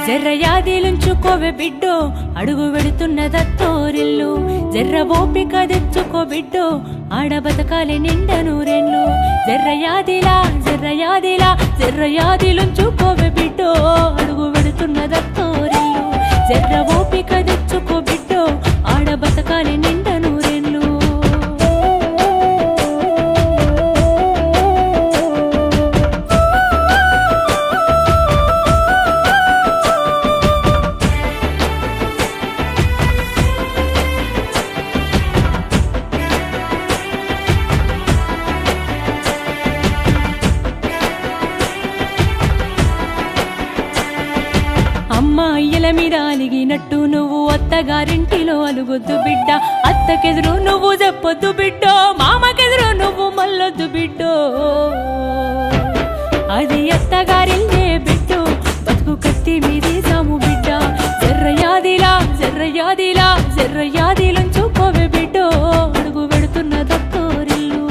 జర్రయాదిలుంచుకోవే బిడ్డో అడుగు వెడుతున్నదత్తోరిల్లు జర్ర ఓపిక తెచ్చుకో బిడ్డో ఆడ బతకాలి నిండా నూరెళ్ళు జర్రయాదిలా జర్రయాదిలా జర్రయాదిలుంచుకోవే బిడ్డో అడుగు వెడుతున్నదత్తోరిల్లు జర్ర ఓపిక తెచ్చుకో బిడ్డో ఆడ బతకాలి నిండా నూరెళ్ళు అమ్మాయిల మీద అలిగినట్టు నువ్వు అత్తగారింటిలో అలుగొద్దు బిడ్డ అత్తకెదురు నువ్వు చెప్పొద్దు బిడ్డో మామకెదురు నువ్వు మల్లొద్దు బిడ్డో అది అత్తగారిల్లే బిడ్డో బతుకు కత్తి మీది సాము బిడ్డ జర్రయాదిలా జర్రయాదిలా జర్రయాదిలుంచుకోవే బిడ్డో అడుగు వెడుతున్న దత్తోరిల్లు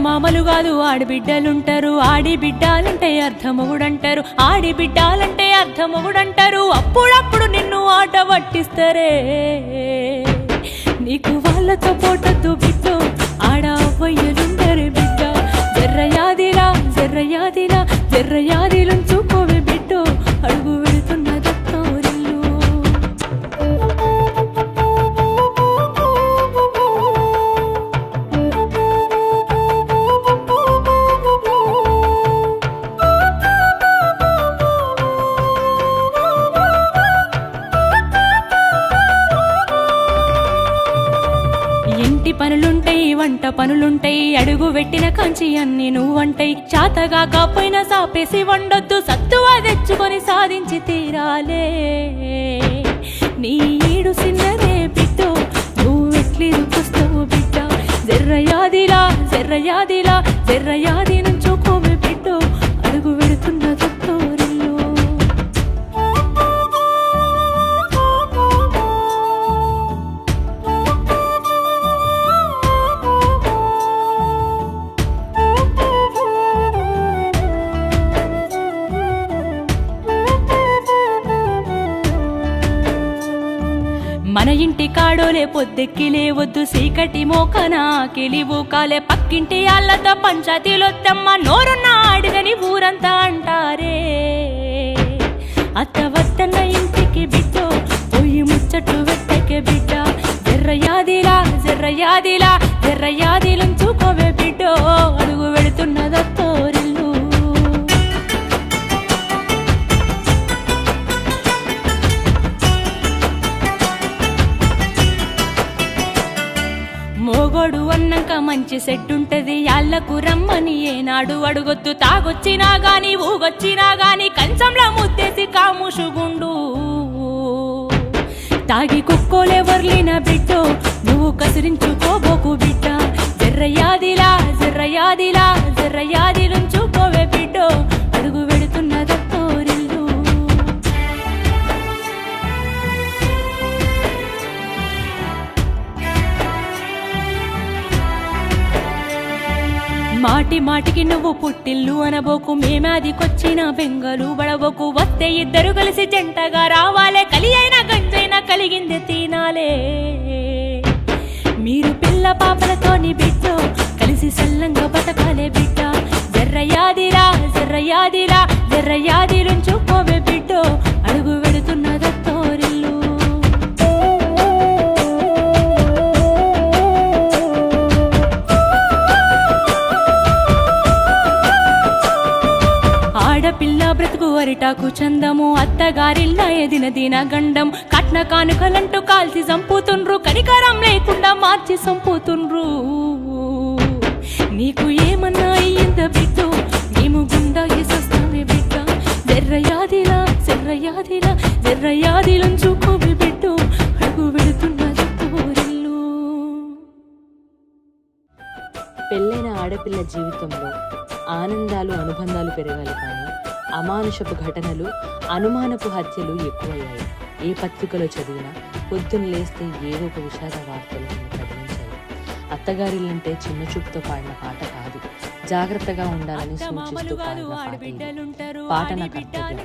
మామలు కాదు ఆడిబిడ్డలుంటారు ఆడిబిడ్డాలంటే అర్థమొగుడంటారు ఆడిబిడ్డాలంటే అర్థమొగుడంటారు అప్పుడప్పుడు నిన్ను ఆట పట్టిస్తారే నీకు వాళ్ళతో పోటద్దు బిడ్డో ఆడ అవ్వయ్యలుంటారే బిడ్డ జర్రయాదిలా జర్రయాదిలా జర్రయాదిలుంచుకోవే బిడ్డో అడుగు వెళుతున్న దత్తోరిల్లు ఇంటి పనులుంటాయి వంట పనులుంటాయి అడుగు పెట్టిన కంచి అన్ని నువ్వంటాయి చాతగా కాపోయినా సాపేసి వండొద్దు సత్తువా తెచ్చుకొని సాధించి తీరాలే నీ ఈడు సిన్నదే బిడ్డో నువ్వెట్లి రుకుస్తావు బిడ్డ జర్రయాదిలా జర్రయాదిలా జర్రయాది నుంచుకోవే బిడ్డో అడుగు వెడుతున్న దత్తోరిల్లు మన ఇంటి కాడోలే పొద్దెక్కి లేవద్దు సీకటి మోకనా కిలివు కాలే పక్కింటి ఆళ్ళతో పంచాయతీలొత్తమ్మ నోరున్న ఆడిదని ఊరంతా అంటారే అత్త వద్దన్న ఇంటికి బిడ్డో పోయి ముచ్చట్లు వెట్టకే బిడ్డ జర్రయాదిలా జర్రయాదిలా జర్రయాదిలుంచుకోవే బిడ్డో అడుగు వెళుతున్న దత్తోరిల్లు మోగోడు అన్నాక మంచి సెట్టుంటది యాళ్లకు రమ్మని ఏనాడు అడుగొద్దు తాగొచ్చినా గాని ఊగొచ్చినా గాని కంచంలో ముత్తేసి కాముషుగుండు తాగి కుక్కోలే వర్లిన బిడ్డో నువ్వు కసిరించుకోబోకు బిడ్డ జర్రయాదిలా జర్రయాదిలా జర్రయాదిలుంచుకోవే బిడ్డో అడుగు వెడుతున్న దత్తోరిల్లు మాటి మాటికి నువ్వు పుట్టిల్లు అనబోకు మేమాదికొచ్చిన బెంగలు బడబోకు వస్తే ఇద్దరు కలిసి జంటగా రావాలే కలి అయినా గంజైనా కలిగింది తినాలే మీరు పిల్ల పాపలతోని బిడ్డో కలిసి సల్లంగా బతకాలే బిడ్డ జర్రయాదిలా జర్రయాదిలా జర్రయాదిలుంచుకోవే బిడ్డో అడుగు వెడుతున్న దత్తోరిల్లు ఆడపిల్ల బ్రతుకు అరిటాకు చందము అత్తగారిల్లా ఎదిన దిన గండం కట్న కానుకలంటూ కాల్చి చంపుతుండ్రు కనికరం లేకుండా మార్చి చంపుతుండ్రు నీకు ఏమన్నా అయ్యింద బిడ్డో మేము గుండా ఎసొస్తామే బిడ్డ జర్రయాదిలా జర్రయాదిలా జర్రయాదిలుంచుకోవే బిడ్డో అడుగు వెడుతున్న దత్తోరిల్లు పెళ్ళైన ఆడపిల్ల జీవితంలో ఆనందాలు అనుబంధాలు పెరగాలి కానీ అమానుషపు ఘటనలు అనుమానపు హత్యలు ఎక్కువయ్యాయి. ఏ పత్రికలో చదివినా పొద్దున్న లేస్తే ఏదో ఒక విషాద వార్తలు నన్ను కదిలించాయి. అత్తగారిల్లంటే చిన్న చూపుతో పాడిన పాట కాదు, జాగ్రత్తగా ఉండాలని సూచిస్తూ పాడిన పాట ఇది. పాట నా కర్తవ్యం,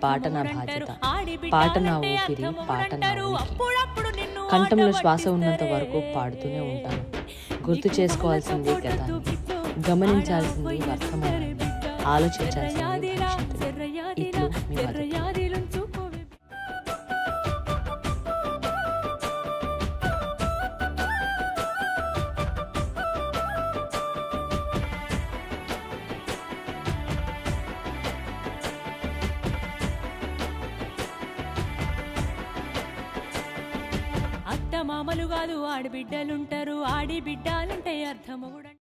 పాట నా బాధ్యత, పాట నా ఊపిరి, పాట నా ఉనికి. కంఠంలో శ్వాస ఉన్నంత వరకు పాడుతూనే ఉంటాను. గుర్తు చేసుకోవాల్సింది గతాన్ని, గమనించాల్సింది వర్తమానాన్ని, ఆలోచించాల్సింది భవిష్యత్తుని. ఇట్లు మీ మధు. అత్త మామలు కాదు ఆడబిడ్డలుంటారు, ఆడి బిడ్డాలంటే అర్థము కూడా